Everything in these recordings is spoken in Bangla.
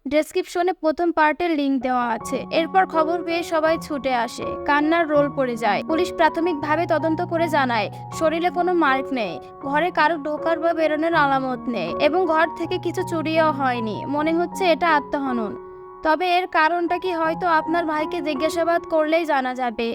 ডেসক্রিপশনে প্রথম পার্টের লিংক দেওয়া আছে। এরপর খবর পেয়ে সবাই ছুটে আসে, কান্নার রোল পড়ে যায়। পুলিশ প্রাথমিকভাবে তদন্ত করে জানায় শরীরে কোনো মার্ক নেই, ঘরে কারো ঢোকার বা বেরোনোর আলামত নেই এবং ঘর থেকে কিছু চুরিও হয়নি। মনে হচ্ছে এটা আত্মহনন। তবে এর কারণটা কি হয়তো আপনার ভাইকে জিজ্ঞাসাবাদ করলেই জানা যাবে।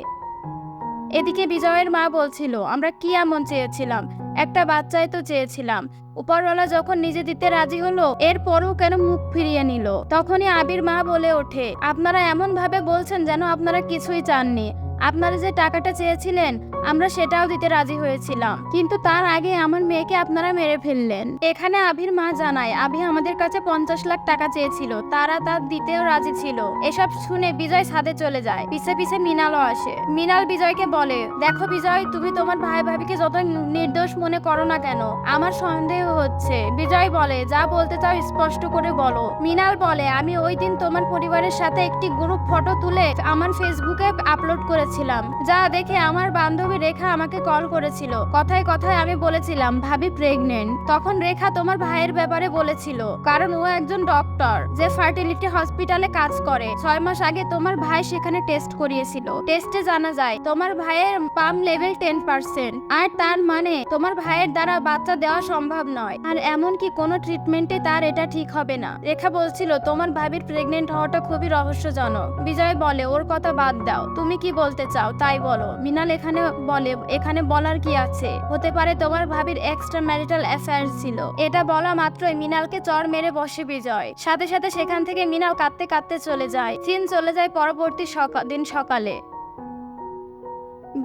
এদিকে বিজয়ের মা বলছিল, আমরা কি এমন চেয়েছিলাম? একটা বাচ্চাই তো চেয়েছিলাম। উপরওয়ালা যখন নিজে দিতে রাজি হলো, এরপরও কেন মুখ ফিরিয়ে নিল? তখনই আবির মা বলে ওঠে, আপনারা এমন ভাবে বলছেন যেন আপনারা কিছুই চাননি। আপনারা যে টাকাটা চেয়েছিলেন আমরা সেটাও দিতে রাজি হয়েছিলাম, কিন্তু তার আগে আমার মেয়েকে আপনারা মেরে ফেললেন। এখানে আবির মা জানায়, আবি আমাদের কাছে 50 লাখ টাকা চেয়েছিল, তারা তার দিতেও রাজি ছিল। এসব শুনে বিজয় ছাদে চলে যায়। পিছে পিছে মিনালও আসে। মিনাল বিজয়কে বলে, দেখো বিজয়, তুমি তোমার ভাই ভাবিকে যত নির্দোষ মনে করো না কেন, আমার সন্দেহ হচ্ছে। বিজয় বলে, যা বলতে চাও স্পষ্ট করে বলো। মিনাল বলে, আমি ওই দিন তোমার পরিবারের সাথে একটি গ্রুপ ফটো তুলে আমার ফেসবুকে আপলোড করেছিলাম, যা দেখে আমার বান্ধবী রেখা আমাকে কল করেছিল। কথায় কথায় আমি বলেছিলাম ভাবি প্রেগনেন্ট। তখন রেখা তোমার ভাইয়ের ব্যাপারে বলেছিল, কারণ ও একজন ডক্টর যে ফার্টিলিটি হসপিটালে কাজ করে। 6 মাস আগে তোমার ভাই সেখানে টেস্ট করিয়েছিল। টেস্টে জানা যায় তোমার ভাইয়ের পাম লেভেল 10%, আর তার মানে তোমার ভাইয়ের দ্বারা বাচ্চা দেওয়া সম্ভব নয়, আর এমনকি কোনো ট্রিটমেন্টে তার এটা ঠিক হবে না। রেখা বলছিল তোমার ভাবির প্রেগনেন্ট হওয়াটা খুবই রহস্যজনক। বিজয় বলে, ওর কথা বাদ দাও, তুমি কি বলতে চাও তাই বলো। মিনাল এখানে বলে, এখানে বলার কি আছে, হতে পারে তোমার ভাবির এক্সট্রা ম্যারিটাল অ্যাফেয়ার ছিল। এটা বলা মাত্রই মিনালকে চড় মেরে বসে বিজয়। সাথে সাথে সেখান থেকে মিনাল কাঁদতে কাঁদতে চলে যায়। সিন চলে যায় পরবর্তী দিন সকালে।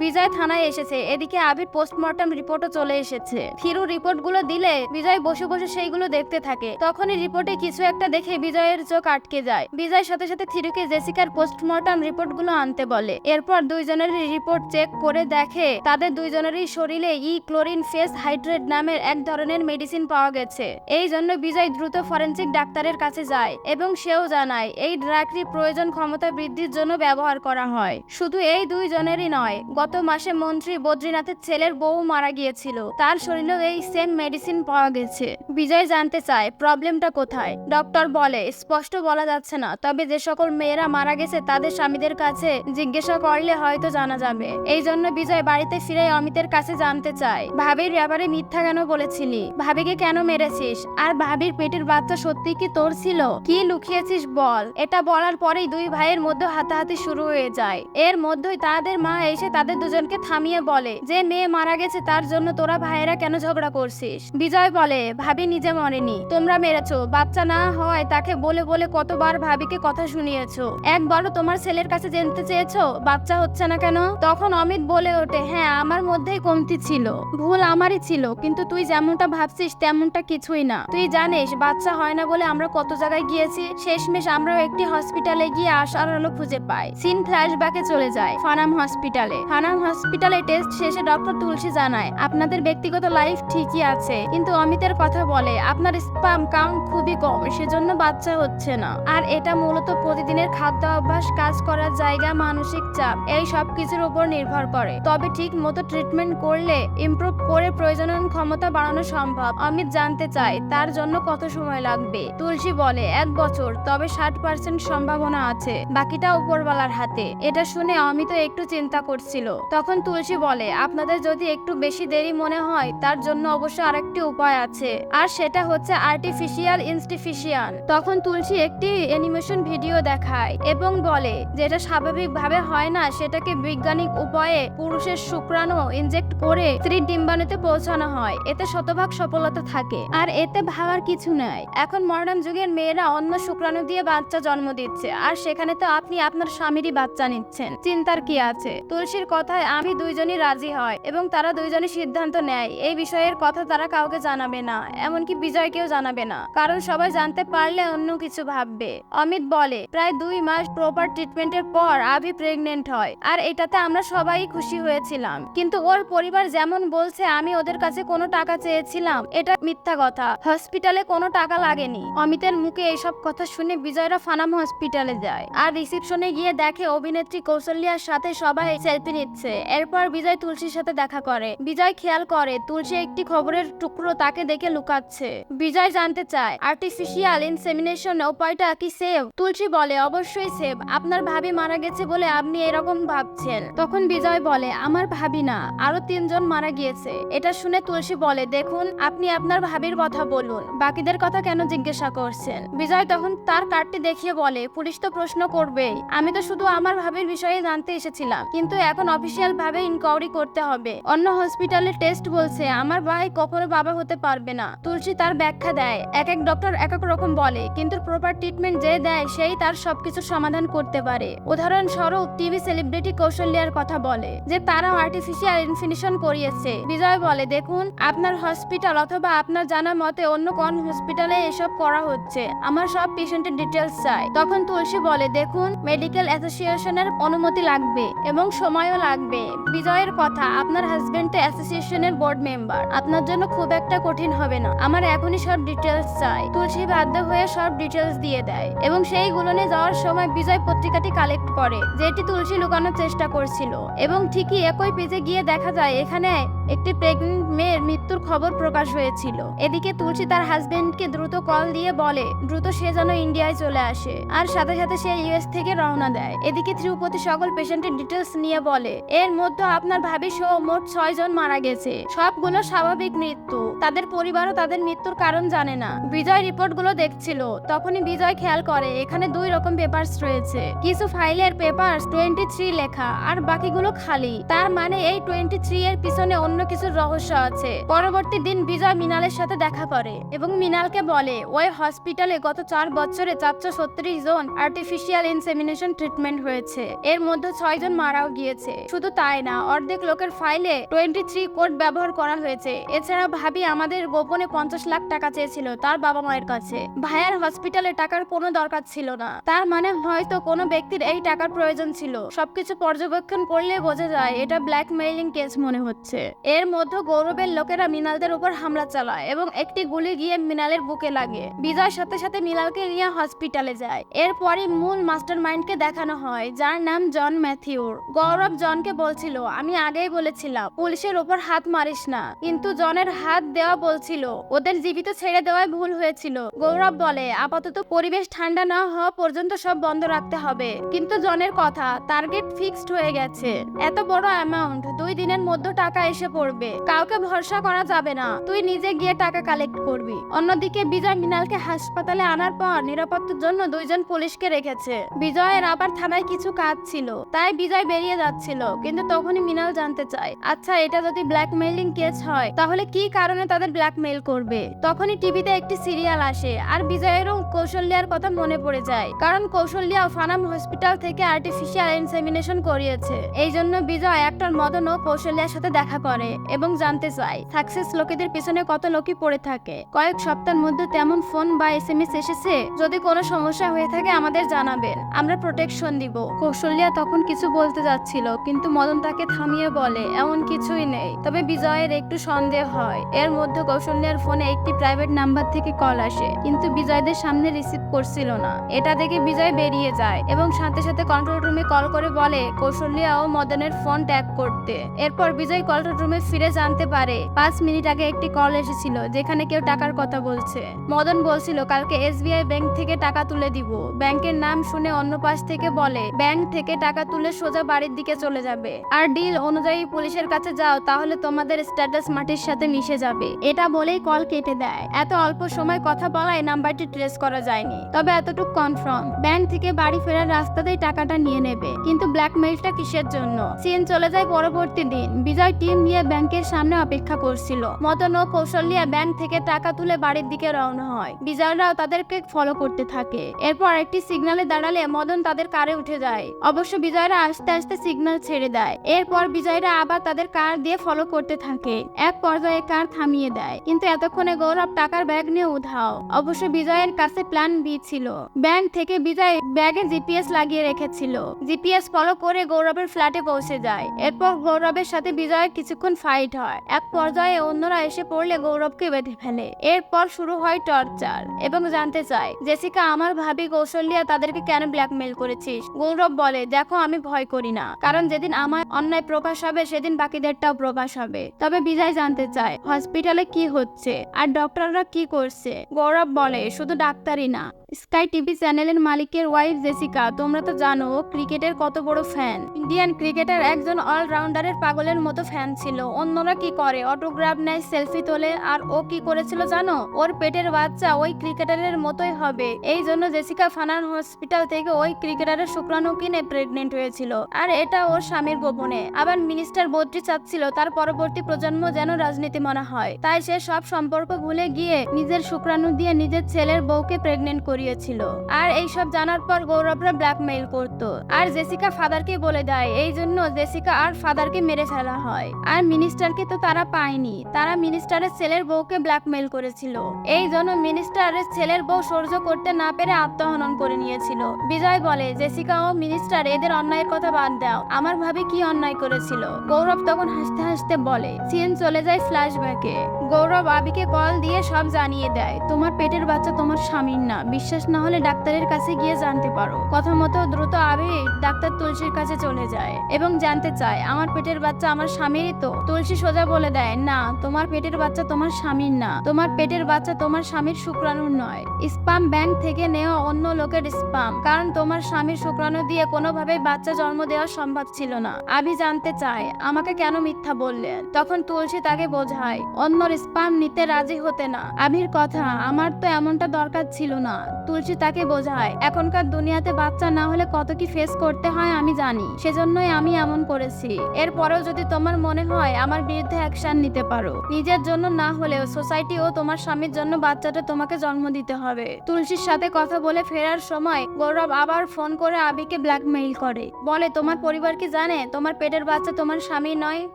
বিজয় থানায় এসেছে। এদিকে আবির পোস্টমর্টম রিপোর্টও চলে এসেছে। ফিরু রিপোর্টগুলো দিলে বিজয় বসে বসে সেইগুলো দেখতে থাকে। তখনই রিপোর্টে কিছু একটা দেখে বিজয়ের চোখ আটকে যায়। বিজয় সাথে সাথে থিরুকে জেসিকার পোস্টমর্টম রিপোর্টগুলো আনতে বলে। এরপর দুইজনেরই রিপোর্ট চেক করে দেখে তাদের দুইজনেরই শরীরে ক্লোরিন ফেস হাইড্রেট নামের এক ধরনের মেডিসিন পাওয়া গেছে। এই জন্য বিজয় দ্রুত ফরেনসিক ডাক্তারের কাছে যায় এবং সেও জানায় এই ড্রাগটি প্রয়োজন ক্ষমতা বৃদ্ধির জন্য ব্যবহার করা হয়। শুধু এই দুইজনেরই নয়, গত মাসে মন্ত্রী বদ্রীনাথের ছেলের বউ মারা গিয়েছিল, তার শরীরেও এই সেম মেডিসিন পাওয়া গেছে। বিজয় জানতে চায় প্রবলেমটা কোথায়। ডক্টর বলে, স্পষ্ট বলা যাচ্ছে না, তবে যে সকল মেয়েরা মারা গেছে তাদের স্বামীদের কাছে জিজ্ঞাসা করলে হয়তো জানা যাবে। এই জন্য বিজয় বাড়িতে ফিরে অমিতের কাছে জানতে চায়, ভাবির ব্যাপারে মিথ্যা কেন বলেছিলি, ভাবিকে কেন মেরেছিস, আর ভাবির পেটের বাচ্চা সত্যি কি তোর ছিল, কি লুকিয়েছিস বল। এটা বলার পরেই দুই ভাইয়ের মধ্যে হাতাহাতি শুরু হয়ে যায়। এর মধ্যেই তাদের মা এসে তাদের দুজনকে থামিয়ে বলে, যে মেয়ে মারা গেছে তার জন্য তোরা ভাইয়েরা কেন ঝগড়া করছিস। বিজয় বলে, ভাবি নিজে মরেনি, তোমরা মেরেছো। বাচ্চা না হয় তাকে বলে বলে কতবার ভাবিকে কথা শুনিয়েছো, একবারও তোমার ছেলের কাছে জানতে চেয়েছো বাচ্চা হচ্ছে না কেন। তখন অমিত বলে ওঠে, হ্যাঁ আমার মধ্যেই কমতি ছিল, ভুল আমারই ছিল, কিন্তু তুই যেমনটা ভাবছিস তেমনটা কিছুই না। তুই জানিস বাচ্চা হয় না বলে আমরা কত জায়গায় গিয়েছি, শেষমেশ আমরাও একটি হসপিটালে গিয়ে আশার আলো খুঁজে পাই। সিন ফ্ল্যাশব্যাকে চলে যায় ফানাম হসপিটালে। ফানাম হসপিটালে টেস্ট শেষে ডক্টর তুলসী জানায়, আপনাদের ব্যক্তিগত লাইফ ঠিকই আছে, কিন্তু অমিতের কথা বলে আপনার স্পাম কাউন্ট খুবই কম, সেজন্য বাচ্চা হচ্ছে না। আর এটা মূলত প্রতিদিনের খাদ্য অভ্যাস, কাজ করার জায়গা, মানসিক চাপ, এই সব কিছুর উপর নির্ভর করে। তবে ঠিক মতো ট্রিটমেন্ট করলে ইমপ্রুভ করে প্রজনন ক্ষমতা বাড়ানো সম্ভব। অমিত জানতে চায় তার জন্য কত সময় লাগবে। তুলসী বলে 1 বছর, তবে 60% সম্ভাবনা আছে, বাকিটা উপরওয়ালার হাতে। এটা শুনে অমিত একটু চিন্তা করছিল। তখন তুলসী বলে, আপনাদের যদি একটু বেশি দেরি মনে হয় তার জন্য অবশ্য আরেকটি উপায় আছে, আর সেটা হচ্ছে আর্টিফিশিয়াল ইনস্টিফিশিয়ান। তখন তুলসী একটি অ্যানিমেশন ভিডিও দেখায় এবং বলে, যেটা স্বাভাবিকভাবে হয় না সেটাকে বৈজ্ঞানিক উপায়ে পুরুষের শুক্রাণু ইনজেক্ট করে স্ত্রীর ডিম্বাণুতে পৌঁছানো হয়। এতে শতভাগ সফলতা থাকে, আর এতে ভাবার কিছু নাই। এখন মডার্ন যুগের মেয়েরা অন্য শুক্রাণু দিয়ে বাচ্চা জন্ম দিচ্ছে, আর সেখানে তো আপনি আপনার স্বামীরই বাচ্চা নিচ্ছেন, চিন্তার কি আছে। তুলসীর কথায় আমি দুইজনই রাজি হয় এবং তারা দুইজনই সিদ্ধান্ত নেয় এই বিষয়ের কথা তারা কাউকে জানাবে না, এমনকি বিজয়কেও জানাবে না, কারণ সবাই জানতে পারলে অন্য কিছু ভাববে। অমিত বলে, প্রায় 2 মাস প্রপার ট্রিটমেন্টের পর আভি প্রেগনেন্ট হয়, আর এটাতে আমরা সবাই খুশি হয়েছিলাম, কিন্তু ওর পরিবার যেমন বলছে আমি ওদের কাছে কোনো টাকা চেয়েছিলাম, এটা মিথ্যা কথা। হসপিটালে কোনো টাকা লাগেনি। অমিতের মুখে এইসব কথা শুনে বিজয়রা ফানাম হসপিটালে যায়, আর রিসেপশনে গিয়ে দেখে অভিনেত্রী কৌশল্যার সাথে সবাই সেলফি নিচ্ছে। দিচ্ছে। এরপর বিজয় তুলসীর সাথে দেখা করে। বিজয় খেয়াল করে তুলসী একটি খবরের টুকরো তাকে দেখে লুকাচ্ছে। বিজয় জানতে চায় আর্টিফিশিয়াল ইনসেমিনেশন উপায়টা কি সেভ? তুলসী বলে অবশ্যই সেভ। আপনার ভাবি মারা গেছে বলে আপনি এরকম ভাবছেন। তখন বিজয় বলে আমার ভাবি না, আরো 3 জন মারা গিয়েছে। এটা শুনে তুলসী বলে দেখুন আপনি আপনার ভাবির কথা বলুন, বাকিদের কথা কেন জিজ্ঞাসা করছেন? বিজয় তখন তার কার্ডটি দেখিয়ে বলে পুলিশ তো প্রশ্ন করবেই, আমি তো শুধু আমার ভাবির বিষয়ে জানতে এসেছিলাম, কিন্তু এখন অফিসিয়াল ভাবে ইনকোয়ারি করতে হবে। অন্য হসপিটালের টেস্ট বলছে আমার ভাই কখনো বাবা হতে পারবে না। তুলসী তার ব্যাখ্যা দেয় এক এক ডক্টর এক এক রকম বলে, কিন্তু প্রপার ট্রিটমেন্ট যে দেয় সেই তার সবকিছু সমাধান করতে পারে। উদাহরণস্বরূপ টিভি সেলিব্রিটি কৌশল্যার কথা বলে যে তারাও আর্টিফিশিয়াল ইনসেমিনেশন করিয়েছে। বিজয় বলে দেখুন আপনার হসপিটাল অথবা আপনার জানা মতে অন্য কোন হসপিটালে এসব করা হচ্ছে, আমার সব পেশেন্টের ডিটেলস চাই। তখন তুলসী বলে দেখুন মেডিকেল অ্যাসোসিয়েশনের অনুমতি লাগবে এবং সময়ও লাগবে। বিজয়ের কথা আপনার হাজবেন্ড তো অ্যাসোসিয়েশনের বোর্ড মেম্বার, আপনার জন্য খুব একটা কঠিন হবে না, আমার এখনই সব ডিটেলস চাই। তুলসী বাধ্য হয়ে সব ডিটেলস দিয়ে দেয় এবং সেইগুলো নিয়ে যাওয়ার সময় বিজয় পত্রিকাটি কালেক্ট করে যেটি তুলসী লুকানোর চেষ্টা করছিল, এবং ঠিকই একই পেজে গিয়ে দেখা যায় এখানে একটি প্রেগনেন্ট মেয়ের মৃত্যুর খবর প্রকাশ হয়েছিল। এদিকে তুলসী তার হাজবেন্ডকে দ্রুত কল দিয়ে বলে দ্রুত সে যেন ইন্ডিয়ায় চলে আসে, আর সাথে সাথে সে ইউএস থেকে রওনা দেয়। এদিকে ধ্রুপতি সকল পেশেন্টের ডিটেলস নিয়ে বলে এর মধ্যে আপনার ভাবি সহ মোট 6 জন মারা গেছে, সবগুলো স্বাভাবিক মৃত্যু, তাদের পরিবারও তাদের মৃত্যুর কারণ জানে না। বিজয় রিপোর্টগুলো দেখছিল, তখনই বিজয় খেয়াল করে এখানে 2 রকম পেপারস রয়েছে, কিছু ফাইলের পেপারস 23 লেখা আর বাকিগুলো খালি। তার মানে এই 23 এর পিছনে অন্য কিছু রহস্য আছে। পরবর্তী দিন বিজয় মৃণালের সাথে দেখা করে এবং মৃণালকে বলে ওই হসপিটালে গত 4 বছরে 436 জন আর্টিফিশিয়াল ইনসেমিনেশন ট্রিটমেন্ট হয়েছে, এর মধ্যে 6 জন মারাও গিয়েছে। শুধু তাই না, অর্ধেক লোকের ফাইলে 23 কোড ব্যবহার করা হয়েছে। এছাড়া ভাবি আমাদের গোপনে 50 লাখ টাকা চেয়েছিল তার বাবা মায়ের কাছে। ভাইয়ার হসপিটালে টাকার কোনো দরকার ছিল না, তার মানে হয়তো কোনো ব্যক্তির এই টাকার প্রয়োজন ছিল। সবকিছু পর্যবেক্ষণ করলে বোঝা যায় এটা ব্ল্যাকমেইলিং কেস মনে হচ্ছে। এর মধ্যে গৌরবের লোকেরা মৃণালদের উপর হামলা চালায় এবং একটি গুলি গিয়ে মৃণালের বুকে লাগে। বিজয় সাথে সাথে মৃণালকে নিয়ে হসপিটালে যায়। এরপরই মূল মাস্টার মাইন্ডকে দেখানো হয় যার নাম জন ম্যাথিউর। গৌরব জনকে বলছিল আমি আগেই বলেছিলাম পুলিশের উপর হাত মারিস না, কিন্তু জনের হাত দেওয়া বলছিল ওদের জীবিত ছেড়ে দেওয়ায় ভুল হয়েছিল। গৌরব বলে আপাতত পরিবেশ ঠান্ডা না হওয়া পর্যন্ত সব বন্ধ রাখতে হবে, কিন্তু জনের কথা টার্গেট ফিক্সড হয়ে গেছে, এত বড় অ্যামাউন্ট 2 দিনের মধ্যে টাকা এসে পড়বে, কাউকে ভরসা করা যাবে না, তুই নিজে গিয়ে টাকা কালেক্ট করবি। অন্যদিকে বিজয় মৃণালকে হাসপাতালে আনার পর নিরাপত্তার জন্য 2 জন পুলিশকে রেখেছে। বিজয়ের আবার থানায় কিছু কাজ ছিল, তাই বিজয় বেরিয়ে যাচ্ছিল, কিন্তু তখনই মৃণাল জানতে চায় আচ্ছা এটা যদি ব্ল্যাকমেইলিং কেস হয় তাহলে কি কারণে তাদের ব্ল্যাকমেইল করবে। তখনই টিভিতে একটি সিরিয়াল আসে আর বিজয়েরও কৌশল্যার কথা মনে পড়ে যায়, কারণ কৌশল্যা ফানাম হসপিটাল থেকে আর্টিফিশিয়াল ইনসেমিনেশন করিয়েছে। এই জন্য বিজয় অ্যাক্টর মদন ও কৌশল্যার সাথে দেখা করে এবং জানতে চায় সাকসেস লোকেদের পিছনে কত লোকই পড়ে থাকে। কয়েক সপ্তাহের মধ্যে তেমন ফোন বা এসএমএস এসেছে, যদি কোনো সমস্যা হয়ে থাকে আমাদের জানাবেন, আমরা প্রোটেকশন দিব। কৌশল্যা তখন কিছু বলতে যাচ্ছিল, কিন্তু মদন তাকে থামিয়ে বলে এমন কিছুই নেই, তবে বিজয়ের একটু সন্দেহ হয়। এর মধ্যে কৌশল্যার ফোনে একটি প্রাইভেট নাম্বার থেকে কল আসে, কিন্তু বিজয়দের সামনে রিসিভ করছিল না। এটা দেখে বিজয় বেরিয়ে যায় এবং সাথে সাথে কন্ট্রোল রুমে কল করে বলে কৌশল্যা ও মদনের ফোন ট্যাগ করতে। এরপর বিজয় কন্ট্রোল রুমে ফিরে জানতে পারে 5 মিনিট আগে একটি কল এসেছিল যেখানে কেউ টাকার কথা বলছে। মদন বলছিল কালকে এসবিআই ব্যাংক থেকে টাকা তুলে দিব। ব্যাংকের নাম শুনে অন্য পাশ থেকে বলে ব্যাংক থেকে টাকা তুলে সোজা বাড়ির দিকে চলে যাবে, আর ডিল অনুযায়ী পুলিশের কাছে যাও, তাহলে তোমাদের স্ট্যাটাস মাটির সাথে মিশে যাবে। এটা বলেই কল কেটে দেয়। এত অল্প সময় কথা বলায় নাম্বারটি ট্রেস করা যায়নি, তবে এতটুকু কনফার্ম ব্যাংক থেকে বাড়ি ফেরার রাস্তাতেই টাকাটা নিয়ে নেবে। কিন্তু ব্ল্যাকমেইলটা কিসের জন্য? সিন চলে যায় পরবর্তী দিন। বিজয় টিম নিয়ে ব্যাংকের সামনে অপেক্ষা করছিল। মদন ও কৌশল্যা ব্যাংক থেকে টাকা তুলে বাড়ির দিকে রওনা হয়। বিজয়রাও তাদেরকে ফলো করতে থাকে। এরপর একটি সিগন্যালে দাঁড়ালে মদন তাদের কারে উঠে যায়। অবশ্য বিজয়রা আস্তে আস্তে সিগন্যাল ছেড়ে দেয়। এরপর বিজয়রা আবার তাদের কার দিয়ে ফলো করতে থাকে। এক পর্যায়ে কার থামিয়ে থামিয়ে দেয়, কিন্তু এতক্ষণে গৌরব টাকার ব্যাগ নিয়ে উধাও। অবশ্য বিজয়ের কাছে প্ল্যান বি ছিল। ব্যাংক থেকে বিজয় ব্যাগে জিপিএস লাগিয়ে রেখেছিল। জিপিএস ফলো করে গৌরবের ফ্ল্যাটে পৌঁছে যায়। এরপর গৌরবের সাথে বিজয়ের কিছুক্ষণ ফাইট হয়। এক পর্যায়ে অন্যরা এসে পড়লে গৌরবকে বেঁধে ফেলে। এরপর শুরু হয় টর্চার এবং জানতে চায়, জেসিকা, আমার ভাবি কৌশল্যা তাদেরকে কেন ব্ল্যাকমেইল করেছিস? গৌরব বলে, দেখো, আমি ভয় করি না, কারণ যেদিন আমার অন্যায় প্রকাশ হবে সেদিন বাকিদেরটাও প্রকাশ হবে। তবে বিজয় জানতে চায় হসপিটালে কি হচ্ছে আর ডক্টররা কি করছে। গৌরব বলে, শুধু ডাক্তারই না, স্কাই টিভি চ্যানেলের মালিকের ওয়াইফ জেসিকা, তোমরা তো জানো ও ক্রিকেটের কত বড় ফ্যান। ইন্ডিয়ান ক্রিকেটার একজন অলরাউন্ডারের পাগলের মতো ফ্যান ছিল। অন্যরা কি করে? অটোগ্রাফ নেয়, সেলফি তোলে। আর ও কি করেছিল জানো? ওর পেটের বাচ্চা ওই ক্রিকেটারের মতোই হবে। এই জন্য জেসিকা ফানার হসপিটাল থেকে ওই ক্রিকেটারের শুক্রাণু কিনে প্রেগনেন্ট হয়েছিল, আর এটা ওর স্বামীর গোপনে। আবার মিনিস্টার বদ্রি চাচ্ছিল তার পরবর্তী প্রজন্ম যেন রাজনীতি মনে হয়, তাই সে সব সম্পর্ক ভুলে গিয়ে নিজের শুক্রাণু দিয়ে নিজের ছেলের বউকে প্রেগনেন্ট করিয়েছিল। আর এইসব জানার পর গৌরবরা ব্ল্যাকমেইল করত, আর জেসিকা ফাদারকে বলে দেয়। এই জন্য জেসিকা আর ফাদারকে মেরে ফেলা হয়। আর মিনিস্টারকে তো তারা পায়নি, তারা মিনিস্টারের ছেলের বউকে ব্ল্যাকমেইল করেছিল। এই জন্য মিনিস্টারের ছেলের বউ সহ্য করতে না পেরে আত্মহনন করে নিয়েছিল। বিজয় বলে, জেসিকা ও মিনিস্টার, এদের অন্যায়ের কথা বাদ দাও, আমার ভাবি কি অন্যায় করেছিল? গৌরব তখন হাসতে হাসতে বলে। সিন চলে যায় ফ্ল্যাশব্যাকে। গৌরব আবিকে কল দিয়ে সব জানিয়ে দেয়, তোমার পেটের বাচ্চা তোমার স্বামীর না, বিশ্বাস না হলে ডাক্তারের কাছে গিয়ে জানতে পারো। কথা মতো দ্রুত আবি ডাক্তার তুলসীর কাছে চলে যায় এবং জানতে চায়, আমার পেটের বাচ্চা আমার স্বামীরই তো? তুলসী সোজা বলে দেয়, না, তোমার পেটের বাচ্চা তোমার স্বামীর না, তোমার পেটের বাচ্চা তোমার স্বামীর শুক্রাণুর নয়। স্পাম ব্যাংক থেকে নেওয়া অন্য লোকের স্পাম, কারণ তোমার স্বামীর শুক্রাণু দিয়ে কোনোভাবেই বাচ্চা জন্ম দেওয়া সম্ভব ছিল না। আবি জানতে চায়, আমাকে কেন মিথ্যা বললেন? তখন তুলসী তাকে বোঝায়, অন্যর স্পাম নিতে রাজি হতে না। আবির কথা, আমার তো এমনটা দরকার ছিল না। তুলসী তাকে বোঝায়, এখনকার দুনিয়াতে বাচ্চা না হলে কত কি ফেস করতে হয় আমি জানি, সেজন্যই আমি এমন করেছি। এরপরেও যদি তোমার মনে হয় আমার বিরুদ্ধে অ্যাকশন নিতে পারো, নিজের জন্য না হলেও সোসাইটি ও তোমার স্বামীর জন্য বাচ্চাটা তোমাকে জন্ম দিতে হবে। তুলসীর সাথে কথা বলে ফেরার সময় গৌরব আবার ফোন করে আবিকে ব্ল্যাকমেইল করে, বলে, তোমার পরিবার কি জানে তোমার পেটের বাচ্চা তোমার স্বামী নয়?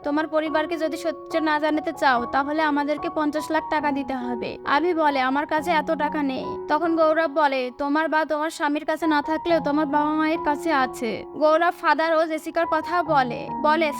তোমার পরিবারকে যদি সত্যি না জানাতে চাও তাহলে আমাদেরকে 50 লাখ টাকা দিতে হবে। আবি বলে, আমার কাছে এত টাকা নেই। তখন গৌরব বলে, তোমার বা তোমার স্বামীর কাছে না থাকলেও তোমার বাবা মায়ের কাছে আছে। গৌরব ফাদার ও জেসিকার কথা বলে,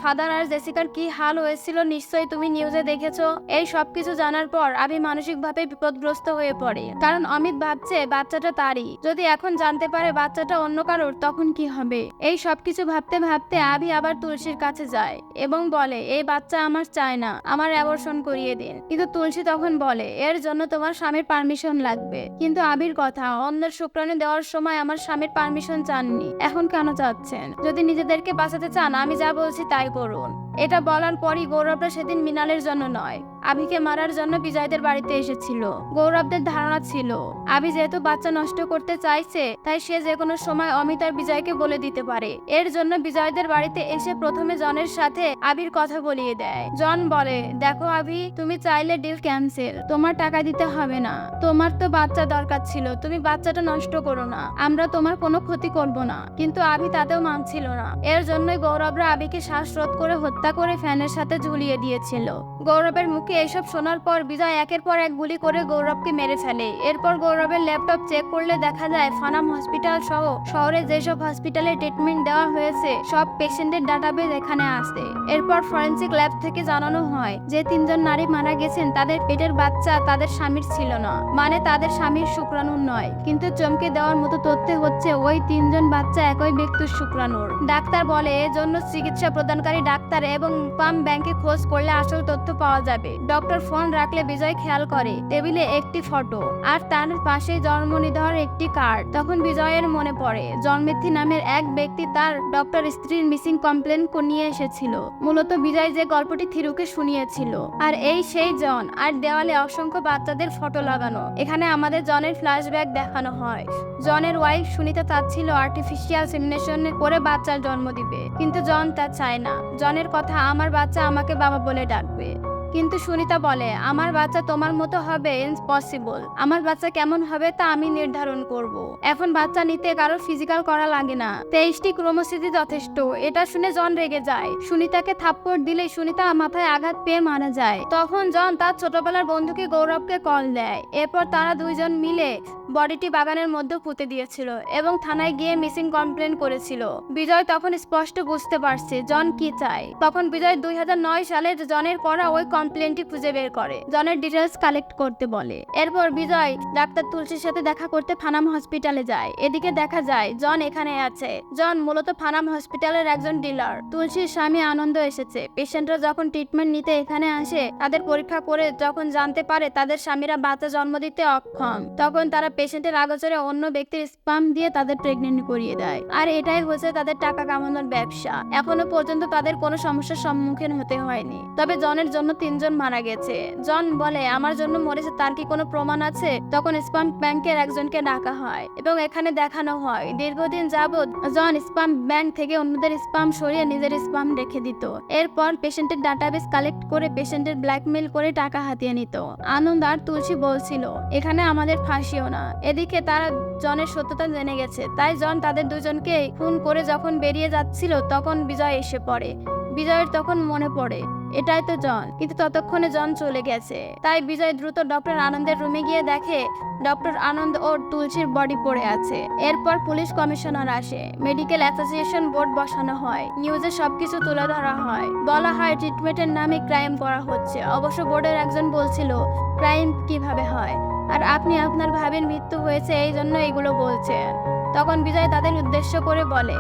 ফাদার আর জেসিকার কি হাল হয়েছিল নিশ্চয়ই তুমি নিউজে দেখেছো। এই সবকিছু জানার পর আবি মানসিকভাবে বিপদগ্রস্ত হয়ে পড়ে, কারণ অমিত ভাবছে বাচ্চাটা তারই। যদি এখন জানতে পারে বাচ্চাটা অন্য কারোর, তখন কি হবে? এই সবকিছু ভাবতে ভাবতে আবি আবার তুলসীর কাছে যায় এবং বলে, এই বাচ্চা আমার চাই না, আমার অ্যাবর্শন করিয়ে দিন। কিন্তু তুলসী তখন বলে, এর জন্য তোমার স্বামীর পারমিশন লাগবে। কিন্তু আবির কথা, অন্যের শুক্রাণু দেওয়ার সময় আমার স্বামীর পারমিশন চাননি, এখন কেন চাচ্ছেন? যদি নিজেদেরকে বাঁচাতে চান আমি যা বলছি তাই করুন। এটা বলার পরই গৌরবরা সেদিন মৃণালের জন্য নয়, আবিকে মারার জন্য বিজয়দের বাড়িতে এসেছিল। গৌরবদের ধারণা ছিল আবি যেহেতু বাচ্চা নষ্ট করতে চাইছে, তাই সে যে কোনো সময় অমিত আর বিজয়কে বলে দিতে পারে। এর জন্য বিজয়দের বাড়িতে এসে প্রথমে জনের সাথে আবির কথা বলিয়ে দেয়। জন বলে, দেখো আবি, তুমি চাইলে ডিল ক্যান্সেল, তোমার টাকা দিতে হবে না। তোমার তো বাচ্চা দরকার ছিল, তুমি বাচ্চাটা নষ্ট করো না, আমরা তোমার কোনো ক্ষতি করব না। কিন্তু আবি তাতেও মানছিল না। এর জন্যই গৌরবরা আবিকে শ্বাসরোধ করে হত্যা করে ফ্যানের সাথে ঝুলিয়ে দিয়েছিল। গৌরবের মুখে এসব শোনার পর বিজয় একের পর এক গুলি করে গৌরবকে মেরে ফেলে। এরপর গৌরবের ল্যাপটপ চেক করলে দেখা যায় ফানাম হসপিটাল সহ শহরে যেসব হসপিটালে ট্রিটমেন্ট দেওয়া হয়েছে সব পেশেন্টের ডাটাবেজ এখানে আসে। এরপর ফরেনসিক ল্যাব থেকে জানানো হয় যে 3 জন নারী মারা গেছেন, তাদের পেটের বাচ্চা তাদের স্বামীর ছিল না, মানে তাদের স্বামীর শুক্রাণুর নয়। কিন্তু চমকে দেওয়ার মতো তথ্য হচ্ছে ওই 3 জন বাচ্চা একই ব্যক্তির শুক্রাণুর। ডাক্তার বলে, এজন্য চিকিৎসা প্রদানকারী ডাক্তার এবং পাম ব্যাংকে খোঁজ করলে আসল তথ্য পাওয়া যাবে। ডক্টর ফোন রাখলে বিজয় খেয়াল করে টেবিলে একটি ফটো আর তার পাশে জন্ম নির্ধারণের একটি কার্ড। তখন বিজয়ের মনে পড়ে জন্মিথি নামের এক ব্যক্তি তার ডক্টর স্ত্রীর মিসিং কমপ্লেন নিয়ে এসেছিল। মূলত বিজয় যে গল্পটি থিরুকে শুনিয়েছিল, আর এই সেই জন। আর দেওয়ালে অসংখ্য বাচ্চাদের ফটো লাগানো। এখানে আমাদের জনের ফ্ল্যাশব্যাক দেখানো হয়। জনের ওয়াইফ সুনিতা চাচ্ছিল আর্টিফিশিয়াল সেমিনেশন করে বাচ্চার জন্ম দিবে, কিন্তু জন তা চায় না। জনের কথা, আমার বাচ্চা আমাকে বাবা বলে ডাকবে। কিন্তু সুনিতা বলে আমার বাচ্চা তোমার মতো হবে ইম্পসিবল। আমার বাচ্চা কেমন হবে তা আমি নির্ধারণ করব। এখন বাচ্চা নিতে কারো ফিজিক্যাল করা লাগে না, 23টি ক্রোমোসিডই যথেষ্ট। এটা শুনে জন রেগে যায়। সুনিতাকে থাপ্পড় দিলে সুনিতা মাথায় আঘাত পেয়ে মারা যায়। তখন জন তার ছোটবেলার বন্ধুকে গৌরবকে কল দেয়। এরপর তারা দুইজন মিলে বডিটি বাগানের মধ্যে পুঁতে দিয়েছিল এবং থানায় গিয়ে মিসিং কমপ্লেন করেছিল। বিজয় তখন স্পষ্ট বুঝতে পারছে জন কি চায়। তখন বিজয় 2009 সালে জনের করা ওই কমপ্লেনটি খুঁজে বের করে, জনের ডিটেলস কালেক্ট করতে বলে। এরপর বিজয় ডাক্তার তুলসীর সাথে দেখা করতে ফানাম হসপিটালে যায়। এদিকে দেখা যায় জন এখানে আছে। জন মূলত ফানাম হসপিটালের একজন ডিলার। তুলসীর স্বামী আনন্দ এসেছে। পেশেন্টরা যখন ট্রিটমেন্ট নিতে এখানে আসে, তাদের পরীক্ষা করে যখন জানতে পারে তাদের স্বামীরা বাচ্চা জন্ম দিতে অক্ষম, তখন তারা পেশেন্টের আগোচরে অন্য ব্যক্তির স্পাম দিয়ে তাদের প্রেগনেন্ট করিয়ে দেয়। আর এটাই হচ্ছে তাদের টাকা কামানোর ব্যবসা। এখনো পর্যন্ত তাদের কোনো সমস্যার সম্মুখীন হতে হয়নি। তবে জনের জন্য 3 জন মারা গেছে। জন বলে আমার জন্য মরেছে, তার কি কোনো প্রমাণ আছে? তখন স্পাম ব্যাংকের একজনকে ডাকা হয় এবং এখানে দেখানো হয় দীর্ঘদিন যাবৎ জন স্পাম ব্যাংক থেকে অন্যদের স্পাম সরিয়ে নিজের স্পাম রেখে দিত। এরপর পেশেন্টের ডাটাবেস কালেক্ট করে পেশেন্টের ব্ল্যাকমেল করে টাকা হাতিয়ে নিত। আনন্দ আর তুলসী বলছিল এখানে আমাদের ফাঁসিও না। এদিকে তারা জনের সত্যতা জেনে গেছে, তাই জন তাদের দুজনকে খুন করে যখন বেরিয়ে যাচ্ছিল তখন বিজয় এসে পড়ে। বিজয়ের তখন মনে পড়ে এটাই তো জন, কিন্তু ততক্ষণে জন চলে গেছে। তাই বিজয় দ্রুত ডক্টর আনন্দের রুমে গিয়ে দেখে ডক্টর আনন্দ ও তুলসীর বডি পড়ে আছে। এরপর পুলিশ কমিশনার আসে, মেডিকেল অ্যাসোসিয়েশন বোর্ড বসানো হয়, নিউজে সবকিছু তুলে ধরা হয়। বলা হয় ট্রিটমেন্টের নামে ক্রাইম করা হচ্ছে। অবশ্য বোর্ডের একজন বলছিল ক্রাইম কিভাবে হয়, আর আপনি আপনার ভাবির মৃত্যু হয়েছে এই জন্য এগুলো বলছেন। তখন বিজয় তাদের উদ্দেশ্য করে বলে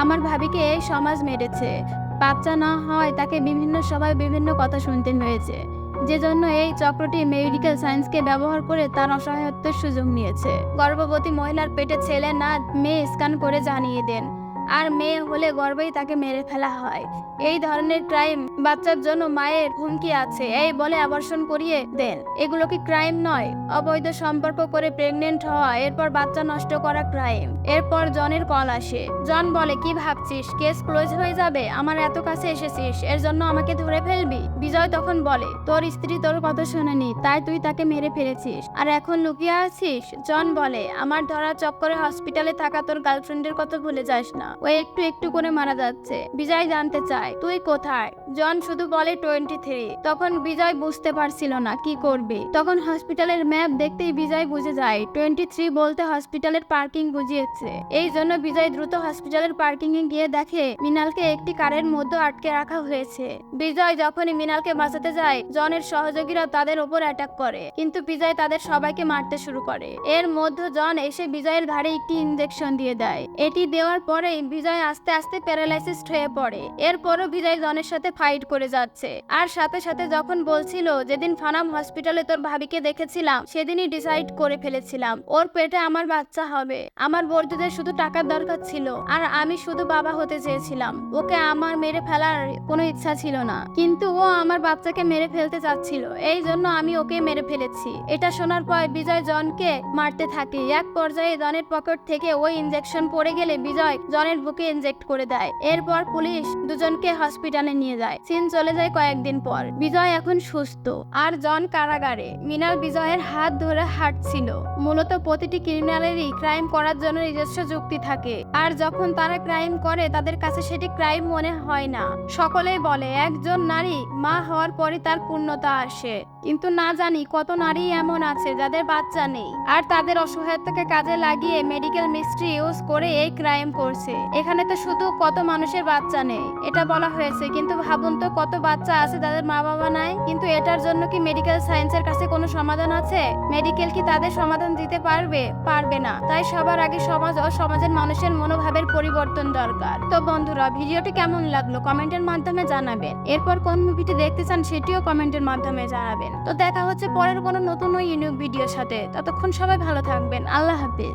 আমার ভাবিকে এই সমাজ মেরেছে, বাচ্চা না হয় তাকে বিভিন্ন সময় বিভিন্ন কথা শুনতে হয়েছে, যে জন্য এই চক্রটি মেডিকেল সায়েন্সকে ব্যবহার করে তার অসহায়ত্বের সুযোগ নিয়েছে। গর্ভবতী মহিলার পেটে ছেলে না মেয়ে স্ক্যান করে জানিয়ে দেন, আর মেয়ে হলে গর্ভেই তাকে মেরে ফেলা হয়। এই ধরনের ক্রাইম বাচ্চার জন্য মায়ের হুমকি আছে এই বলে অ্যাবর্শন করিয়ে দেন। এগুলো কি ক্রাইম নয়? অবৈধ সম্পর্ক করে প্রেগনেন্ট হওয়া, এরপর বাচ্চা নষ্ট করা ক্রাইম। এরপর জনের কল আসে। জন বলে কি ভাবছিস কেস ক্লোজ হয়ে যাবে? আমার এত কাছে এসেছিস, এর জন্য আমাকে ধরে ফেলবি? বিজয় তখন বলে তোর স্ত্রী তোর কথা শোনেনি, তাই তুই তাকে মেরে ফেলেছিস আর এখন লুকিয়ে আছিস। জন বলে আমার ধরা চক্করে হসপিটালে থাকা তোর গার্লফ্রেন্ডের কথা ভুলে যাস না, ও একটু একটু করে মারা যাচ্ছে। বিজয় জানতে চায় তুই কোথায়? জন শুধু বলে 23। তখন বিজয় বুঝতে পারছিল না কি করবে। তখন হসপিটালের ম্যাপ দেখতেই বিজয় বুঝে যায় 23 বলতে হসপিটালের পার্কিং বুঝিয়েছে। এই জন্য বিজয় দ্রুত হসপিটালের পার্কিং এ গিয়ে দেখে মিনালকে একটি কারের মধ্যে আটকে রাখা হয়েছে। বিজয় যখনই মিনালকে বাঁচাতে যায়, জনের সহযোগীরা তাদের উপর অ্যাটাক করে, কিন্তু বিজয় তাদের সবাইকে মারতে শুরু করে। এর মধ্যে জন এসে বিজয়ের ঘাড়ে একটি ইনজেকশন দিয়ে দেয়। এটি দেওয়ার পরেই বিজয় আস্তে আস্তে প্যারালাইসিস হয়ে পড়ে। এরপরও বিজয় জনের সাথে ফাইট করে যাচ্ছে। আর সাথে সাথে যখন বলছিল যেদিন ফানাম হসপিটালে তোর ভাবিকে দেখেছিলাম সেদিনই ডিসাইড করে ফেলেছিলাম ওর পেটে আমার বাচ্চা হবে। আমার বর্ধিদের শুধু টাকার দরকার ছিল আর আমি শুধু বাবা হতে চেয়েছিলাম। ওকে আমার মেরে ফেলার কোনো ইচ্ছা ছিল না, কিন্তু ও আমার বাচ্চাকে মেরে ফেলতে চাচ্ছিল, এই জন্য আমি ওকে মেরে ফেলেছি। এটা শোনার পর বিজয় জনকে মারতে থাকে। এক পর্যায়ে জনের পকেট থেকে ওই ইনজেকশন পড়ে গেলে বিজয় জনের বুকে ইনজেক্ট করে দেয়। এরপর পুলিশ দুজনকে হসপিটালে নিয়ে যায়। সিন চলে যায় কয়েকদিন পর। বিজয় এখন সুস্থ আর জন কারাগারে। মিনাল বিজয়ের হাত ধরে হাঁটছিল। মূলত প্রতিটি ক্রিমিনালেরই ক্রাইম করার জন্য নিজস্ব যুক্তি থাকে, আর যখন তারা ক্রাইম করে তাদের কাছে সেটি ক্রাইম মনে হয় না। সকলেই বলে একজন নারী মা হওয়ার পরে তার পূর্ণতা আসে, কিন্তু না জানি কত নারী এমন আছে যাদের বাচ্চা নেই, আর তাদের অসহায়তাকে কাজে লাগিয়ে মেডিকেল মিস্ট্রি ইউজ করে এই ক্রাইম করছে। এখানে তো শুধু কত মানুষের বাচ্চা নেই এটা বলা হয়েছে, কিন্তু ভাবুন তো কত বাচ্চা আছে যাদের মা বাবা নাই। কিন্তু এটার জন্য কি মেডিকেল সায়েন্সের কাছে কোনো সমাধান আছে? মেডিকেল কি তাদের সমাধান দিতে পারবে? পারবে না। তাই সবার আগে সমাজ ও সমাজের মানুষের মনোভাবের পরিবর্তন দরকার। তো বন্ধুরা, ভিডিওটি কেমন লাগলো কমেন্টের মাধ্যমে জানাবেন। এরপর কোন মুভিটি দেখতে চান সেটিও কমেন্টের মাধ্যমে জানাবেন। তো দেখা হচ্ছে পরের কোনো নতুন ও ইউনিক ভিডিওর সাথে। ততক্ষণ সবাই ভালো থাকবেন। আল্লাহ হাফেজ।